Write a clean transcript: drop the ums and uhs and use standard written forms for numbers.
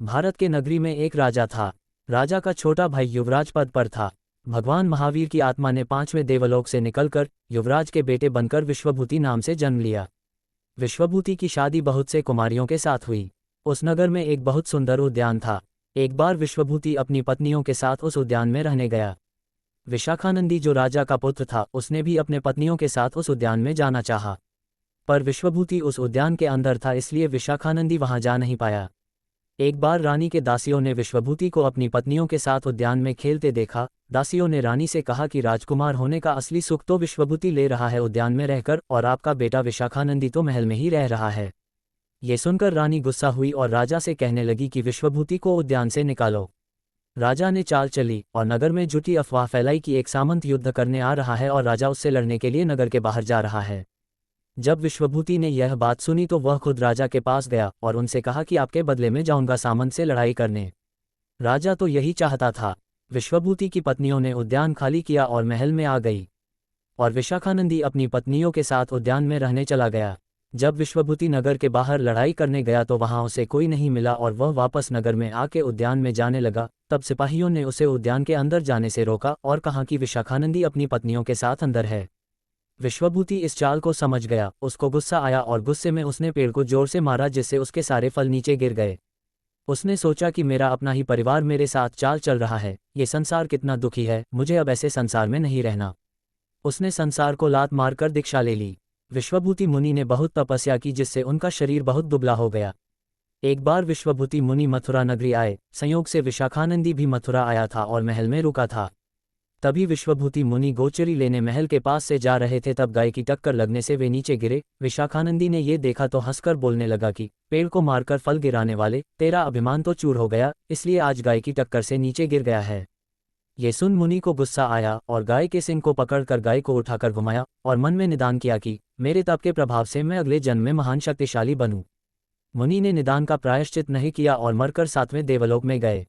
भारत के नगरी में एक राजा था। राजा का छोटा भाई युवराज पद पर था। भगवान महावीर की आत्मा ने 5वें देवलोक से निकलकर युवराज के बेटे बनकर विश्वभूति नाम से जन्म लिया। विश्वभूति की शादी बहुत से कुमारियों के साथ हुई। उस नगर में एक बहुत सुंदर उद्यान था। एक बार विश्वभूति अपनी पत्नियों के साथ उस उद्यान में रहने गया। विशाखानंदी जो राजा का पुत्र था, उसने भी अपने पत्नियों के साथ उस उद्यान में जाना चाहा, पर विश्वभूति उस उद्यान के अंदर था, इसलिए विशाखानंदी वहां जा नहीं पाया। एक बार रानी के दासियों ने विश्वभूति को अपनी पत्नियों के साथ उद्यान में खेलते देखा। दासियों ने रानी से कहा कि राजकुमार होने का असली सुख तो विश्वभूति ले रहा है उद्यान में रहकर, और आपका बेटा विशाखानंदी तो महल में ही रह रहा है। ये सुनकर रानी गुस्सा हुई और राजा से कहने लगी कि विश्वभूति को उद्यान से निकालो। राजा ने चाल चली और नगर में जुटी अफवाह फैलाई कि एक सामंत युद्ध करने आ रहा है और राजा उससे लड़ने के लिए नगर के बाहर जा रहा है। जब विश्वभूति ने यह बात सुनी तो वह खुद राजा के पास गया और उनसे कहा कि आपके बदले में जाऊंगा सामंत से लड़ाई करने। राजा तो यही चाहता था। विश्वभूति की पत्नियों ने उद्यान खाली किया और महल में आ गई, और विशाखानंदी अपनी पत्नियों के साथ उद्यान में रहने चला गया। जब विश्वभूति नगर के बाहर लड़ाई करने गया तो वहां उसे कोई नहीं मिला और वह वापस नगर में आके उद्यान में जाने लगा। तब सिपाहियों ने उसे उद्यान के अंदर जाने से रोका और कहा कि विशाखानंदी अपनी पत्नियों के साथ अंदर है। विश्वभूति इस चाल को समझ गया। उसको गुस्सा आया और गुस्से में उसने पेड़ को जोर से मारा, जिससे उसके सारे फल नीचे गिर गए। उसने सोचा कि मेरा अपना ही परिवार मेरे साथ चाल चल रहा है, ये संसार कितना दुखी है, मुझे अब ऐसे संसार में नहीं रहना। उसने संसार को लात मारकर दीक्षा ले ली। विश्वभूति मुनि ने बहुत तपस्या की, जिससे उनका शरीर बहुत दुबला हो गया। एक बार विश्वभूति मुनि मथुरा नगरी आए। संयोग से विशाखानंदी भी मथुरा आया था और महल में रुका था। तभी विश्वभूति मुनि गोचरी लेने महल के पास से जा रहे थे, तब गाय की टक्कर लगने से वे नीचे गिरे। विशाखानंदी ने ये देखा तो हंसकर बोलने लगा कि पेड़ को मारकर फल गिराने वाले, तेरा अभिमान तो चूर हो गया, इसलिए आज गाय की टक्कर से नीचे गिर गया है। ये सुन मुनि को गुस्सा आया और गाय के सिंग को पकड़कर गाय को उठाकर घुमाया और मन में निदान किया कि मेरे तप के प्रभाव से मैं अगले जन्म में महान शक्तिशाली बनूं। मुनि ने निदान का प्रायश्चित नहीं किया और मरकर 7वें देवलोक में गए।